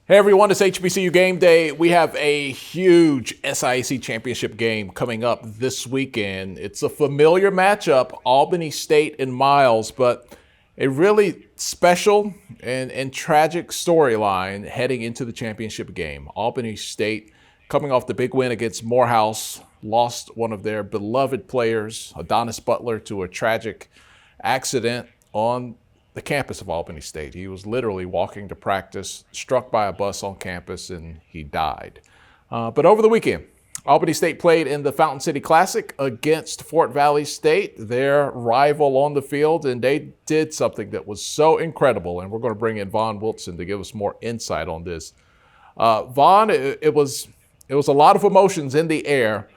Hey everyone, it's HBCU Game Day. We have a huge SIAC championship game coming up this weekend. It's a familiar matchup, Albany State and Miles, but a really special and tragic storyline heading into the championship game. Albany State, coming off the big win against Morehouse, lost one of their beloved players, Adonis Butler, to a tragic accident on the campus of Albany State. He was literally walking to practice, struck by a bus on campus, and he died. But over the weekend, Albany State played in the Fountain City Classic against Fort Valley State, their rival on the field, and they did something that was so incredible. And we're going to bring in Vaughn Wilson to give us more insight on this. Vaughn, it was a lot of emotions in the air,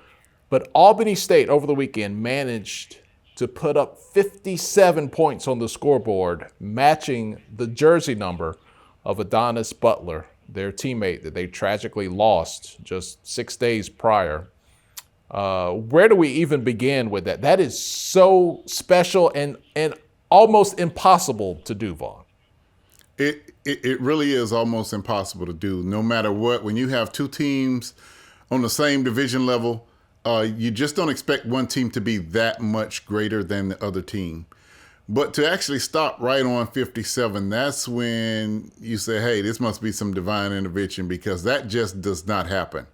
but Albany State over the weekend managed to put up 57 points on the scoreboard, matching the jersey number of Adonis Butler, their teammate that they tragically lost just 6 days prior. Where do we even begin with that? That is so special and almost impossible to do, Vaughn. It really is almost impossible to do, no matter what. When you have two teams on the same division level, you just don't expect one team to be that much greater than the other team. But to actually stop right on 57, that's when you say, hey, this must be some divine intervention, because that just does not happen.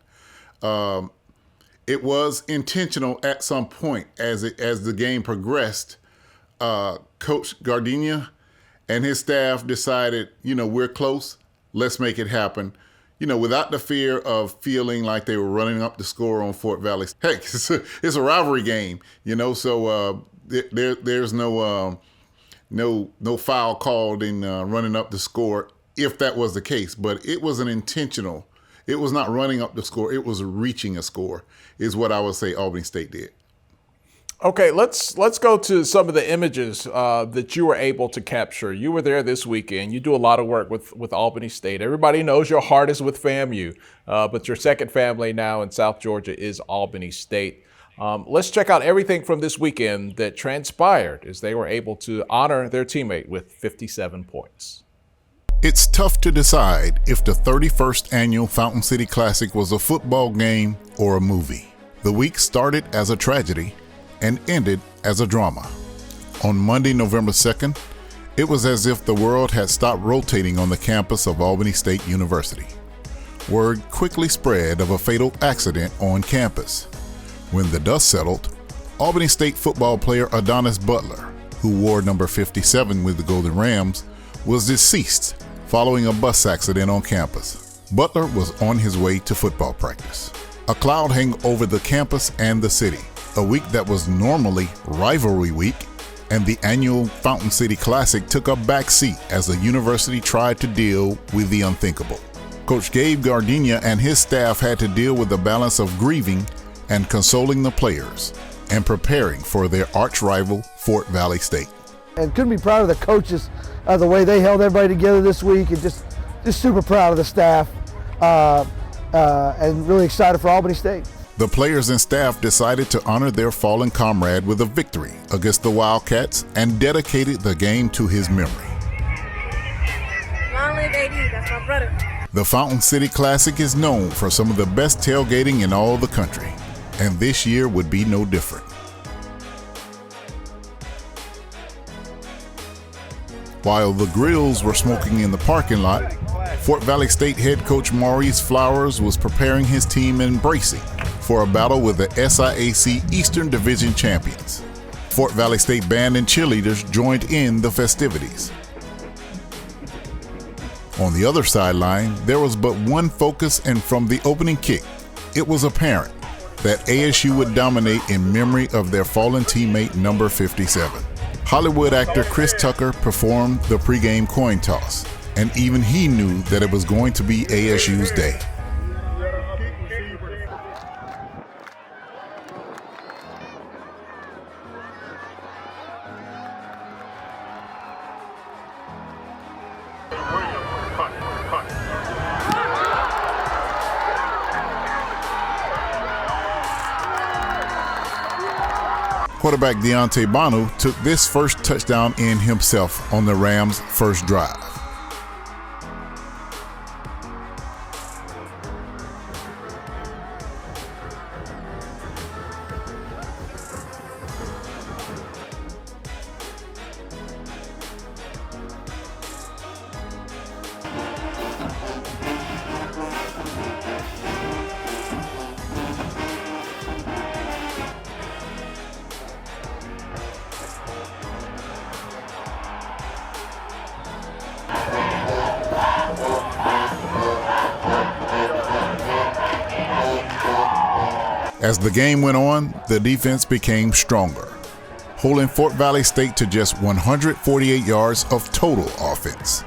It was intentional at some point as the game progressed. Coach Gardenia and his staff decided, we're close, let's make it happen. Without the fear of feeling like they were running up the score on Fort Valley. Heck, it's a rivalry game, so there's no foul called in running up the score if that was the case. But it was an intentional. It was not running up the score. It was reaching a score is what I would say Albany State did. Okay, let's go to some of the images that you were able to capture. You were there this weekend. You do a lot of work with Albany State. Everybody knows your heart is with FAMU, but your second family now in South Georgia is Albany State. Let's check out everything from this weekend that transpired as they were able to honor their teammate with 57 points. It's tough to decide if the 31st annual Fountain City Classic was a football game or a movie. The week started as a tragedy and ended as a drama. On Monday, November 2nd, it was as if the world had stopped rotating on the campus of Albany State University. Word quickly spread of a fatal accident on campus. When the dust settled, Albany State football player Adonis Butler, who wore number 57 with the Golden Rams, was deceased following a bus accident on campus. Butler was on his way to football practice. A cloud hung over the campus and the city. A week that was normally rivalry week, and the annual Fountain City Classic took a back seat as the university tried to deal with the unthinkable. Coach Gabe Gardenia and his staff had to deal with the balance of grieving and consoling the players and preparing for their arch rival, Fort Valley State. And couldn't be proud of the coaches, the way they held everybody together this week, and just super proud of the staff, and really excited for Albany State. The players and staff decided to honor their fallen comrade with a victory against the Wildcats and dedicated the game to his memory. Long live AD, that's my brother. The Fountain City Classic is known for some of the best tailgating in all the country, and this year would be no different. While the grills were smoking in the parking lot, Fort Valley State head coach Maurice Flowers was preparing his team in Bracing for a battle with the SIAC Eastern Division champions. Fort Valley State band and cheerleaders joined in the festivities. On the other sideline, there was but one focus, and from the opening kick, it was apparent that ASU would dominate in memory of their fallen teammate number 57. Hollywood actor Chris Tucker performed the pregame coin toss, and even he knew that it was going to be ASU's day. Quarterback Deontay Banu took this first touchdown in himself on the Rams' first drive. As the game went on, the defense became stronger, holding Fort Valley State to just 148 yards of total offense.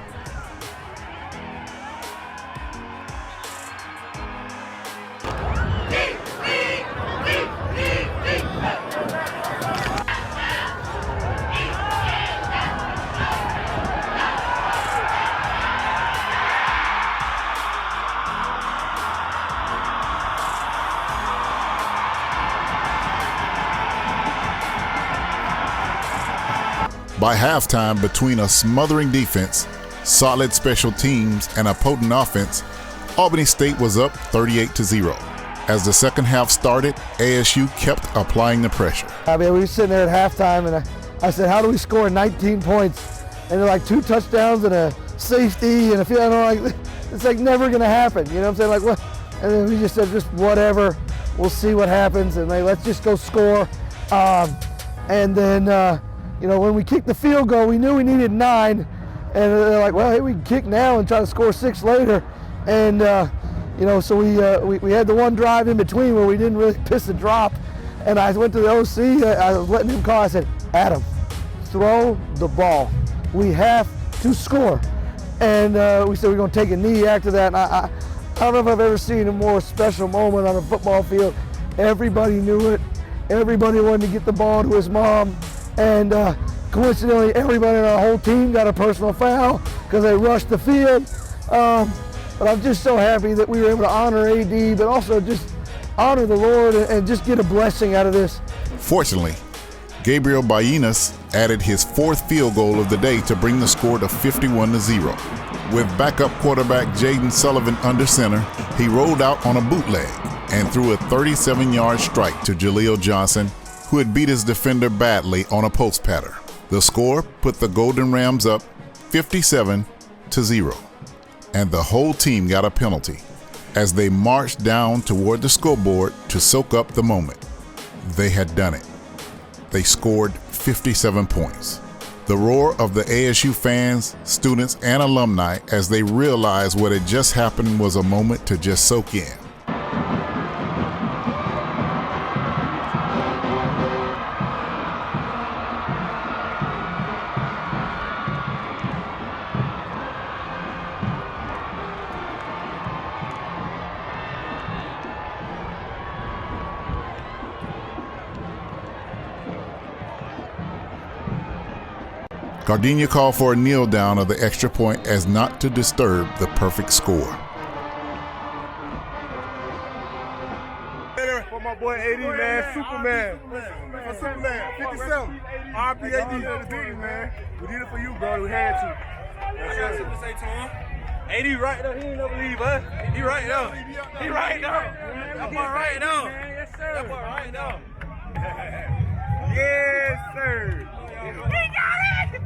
By halftime, between a smothering defense, solid special teams, and a potent offense, Albany State was up 38-0. As the second half started, ASU kept applying the pressure. I mean, we were sitting there at halftime, and I said, how do we score 19 points? And they're like 2 touchdowns and a safety and a field. Like, it's like never going to happen. You know what I'm saying? Like, what? And then we just said, just whatever. We'll see what happens. And like, let's just go score. And then, you know, when we kicked the field goal, we knew we needed 9, and they're like, well, hey, we can kick now and try to score 6 later. And, you know, so we had the one drive in between where we didn't really piss a drop. And I went to the OC, I was letting him call, I said, Adam, throw the ball. We have to score. And we said we're going to take a knee after that. And I don't know if I've ever seen a more special moment on a football field. Everybody knew it. Everybody wanted to get the ball to his mom. And coincidentally, everybody in our whole team got a personal foul because they rushed the field. But I'm just so happy that we were able to honor AD, but also just honor the Lord and just get a blessing out of this. Fortunately, Gabriel Bainas added his 4th field goal of the day to bring the score to 51-0. With backup quarterback Jaden Sullivan under center, he rolled out on a bootleg and threw a 37-yard strike to Jaleel Johnson, who had beat his defender badly on a post pattern. The score put the Golden Rams up 57-0, and the whole team got a penalty as they marched down toward the scoreboard to soak up the moment. They had done it. They scored 57 points. The roar of the ASU fans, students, and alumni as they realized what had just happened was a moment to just soak in. Gardenia called for a kneel down of the extra point as not to disturb the perfect score. For my boy AD, man, Superman. For Superman, 57. RP AD, man. We did it for you, bro. We had to. I got something to say to him. AD right there. He ain't never leave us. He right there. He right there. That boy right there. Yes, sir. That boy right there. Yes, sir. We got it!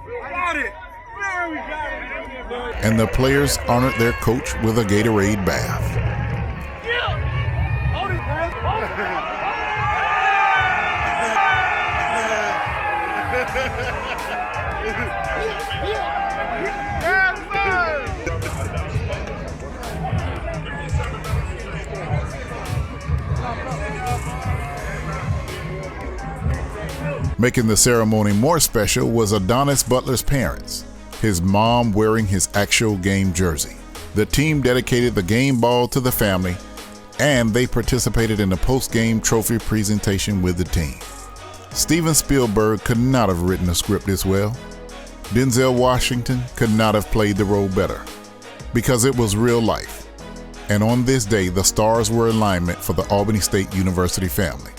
We got it! Man, we got it! And the players honored their coach with a Gatorade bath. Making the ceremony more special was Adonis Butler's parents, his mom wearing his actual game jersey. The team dedicated the game ball to the family, and they participated in the post-game trophy presentation with the team. Steven Spielberg could not have written a script this well. Denzel Washington could not have played the role better, because it was real life. And on this day, the stars were in alignment for the Albany State University family.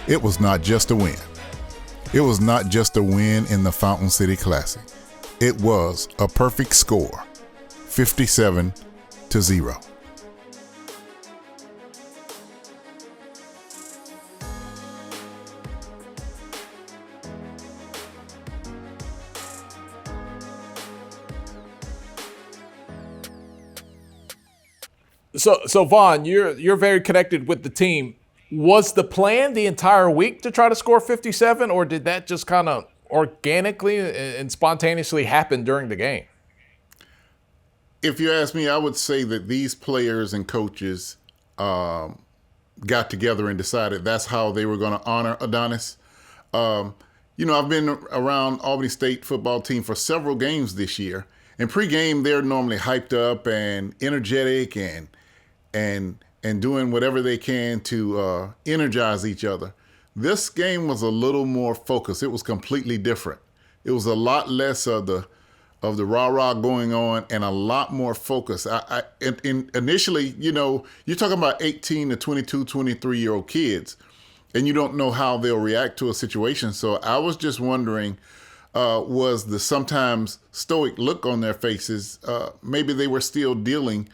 It was not just a win. It was not just a win in the Fountain City Classic. It was a perfect score, 57-0. So Vaughn, you're very connected with the team. Was the plan the entire week to try to score 57, or did that just kind of organically and spontaneously happen during the game? If you ask me, I would say that these players and coaches got together and decided that's how they were going to honor Adonis. I've been around Albany State football team for several games this year. And pregame, they're normally hyped up and energetic and doing whatever they can to energize each other. This game was a little more focused. It was completely different. It was a lot less of the rah-rah going on and a lot more focus. Initially, you're talking about 18 to 22, 23-year-old kids, and you don't know how they'll react to a situation. So I was just wondering, was the sometimes stoic look on their faces, maybe they were still dealing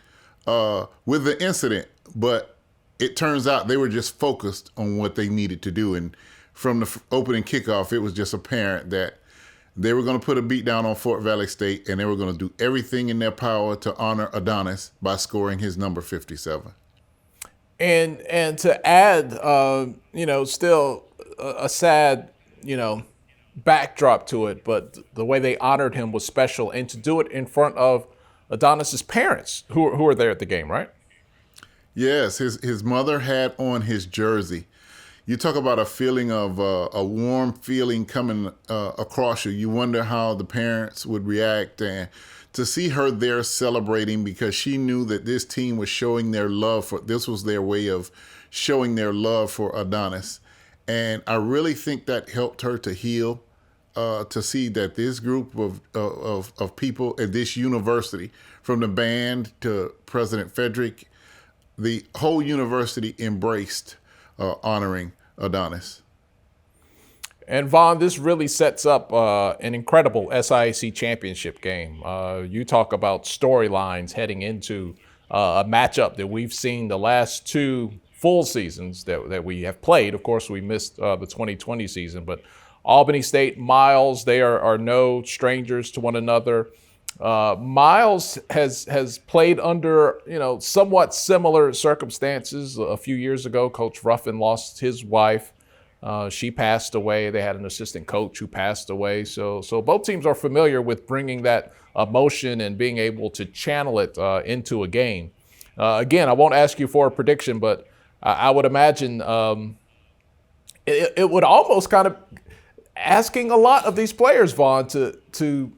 with the incident, but it turns out they were just focused on what they needed to do. And from the opening kickoff, it was just apparent that they were going to put a beat down on Fort Valley State, and they were going to do everything in their power to honor Adonis by scoring his number 57. And to add, still a sad, backdrop to it, but the way they honored him was special, and to do it in front of Adonis's parents, who are there at the game, right? Yes, his mother had on his jersey. You talk about a feeling of a warm feeling coming across you. You wonder how the parents would react, and to see her there celebrating because she knew that this team was showing their love this was their way of showing their love for Adonis. And I really think that helped her to heal, to see that this group of people at this university, from the band to President Frederick, the whole university embraced honoring Adonis. And Vaughn, this really sets up an incredible SIAC championship game. You talk about storylines heading into a matchup that we've seen the last two full seasons that we have played. Of course, we missed the 2020 season, but Albany State, Miles, they are no strangers to one another. Miles has played under, somewhat similar circumstances. A few years ago, Coach Ruffin lost his wife. She passed away. They had an assistant coach who passed away. So both teams are familiar with bringing that emotion and being able to channel it into a game. Again, I won't ask you for a prediction, but I would imagine it would almost kind of asking a lot of these players, Vaughn, to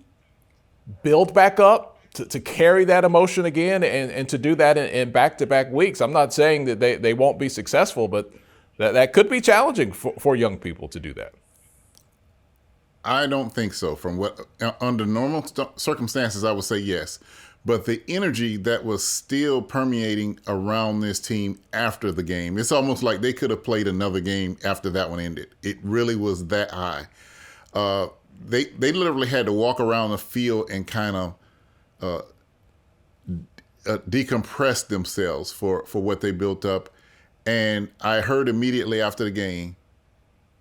build back up, to carry that emotion again, and to do that in back-to-back weeks. I'm not saying that they won't be successful, but that could be challenging for young people to do that. I don't think so. Under normal circumstances, I would say yes. But the energy that was still permeating around this team after the game, it's almost like they could have played another game after that one ended. It really was that high. They literally had to walk around the field and kind of decompress themselves for what they built up. And I heard immediately after the game,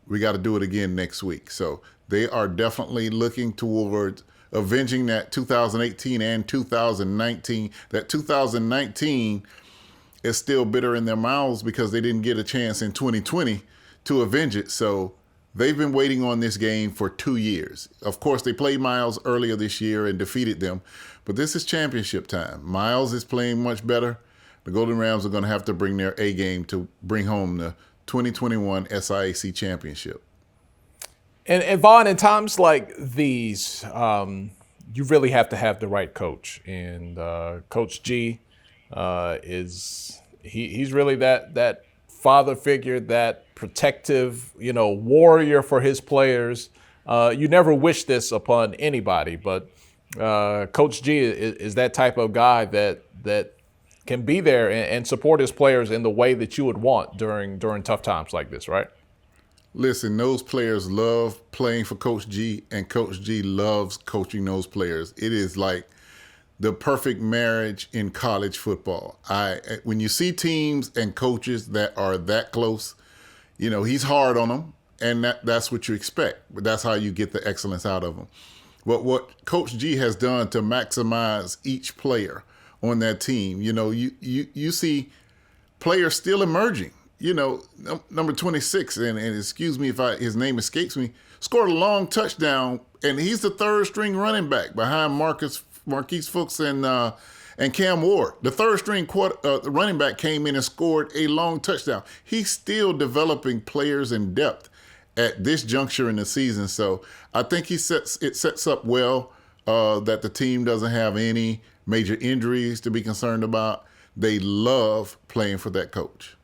we got to do it again next week. So they are definitely looking towards avenging that 2018 and 2019. That 2019 is still bitter in their mouths because they didn't get a chance in 2020 to avenge it. So they've been waiting on this game for 2 years. Of course, they played Miles earlier this year and defeated them, but this is championship time. Miles is playing much better. The Golden Rams are going to have to bring their A game to bring home the 2021 SIAC championship. And Vaughn, in times like these, you really have to have the right coach. And Coach G he's really that father figure, that protective, warrior for his players. You never wish this upon anybody, but Coach G is that type of guy that can be there and support his players in the way that you would want during tough times like this, right? Listen, those players love playing for Coach G, and Coach G loves coaching those players. It is like the perfect marriage in college football. When you see teams and coaches that are that close, he's hard on them, and that's what you expect. But that's how you get the excellence out of them. But what Coach G has done to maximize each player on that team, you see players still emerging. Number 26, and excuse me if his name escapes me, scored a long touchdown, and he's the third string running back behind Marquise Fuchs and And Cam Ward, the third-string running back, came in and scored a long touchdown. He's still developing players in depth at this juncture in the season. So I think it sets up well that the team doesn't have any major injuries to be concerned about. They love playing for that coach.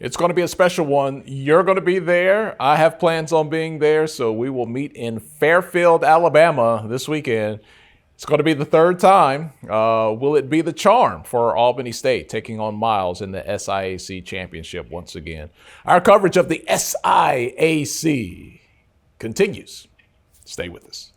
It's going to be a special one. You're going to be there. I have plans on being there, so we will meet in Fairfield, Alabama this weekend. It's going to be the third time. Will it be the charm for Albany State taking on Miles in the SIAC championship once again? Our coverage of the SIAC continues. Stay with us.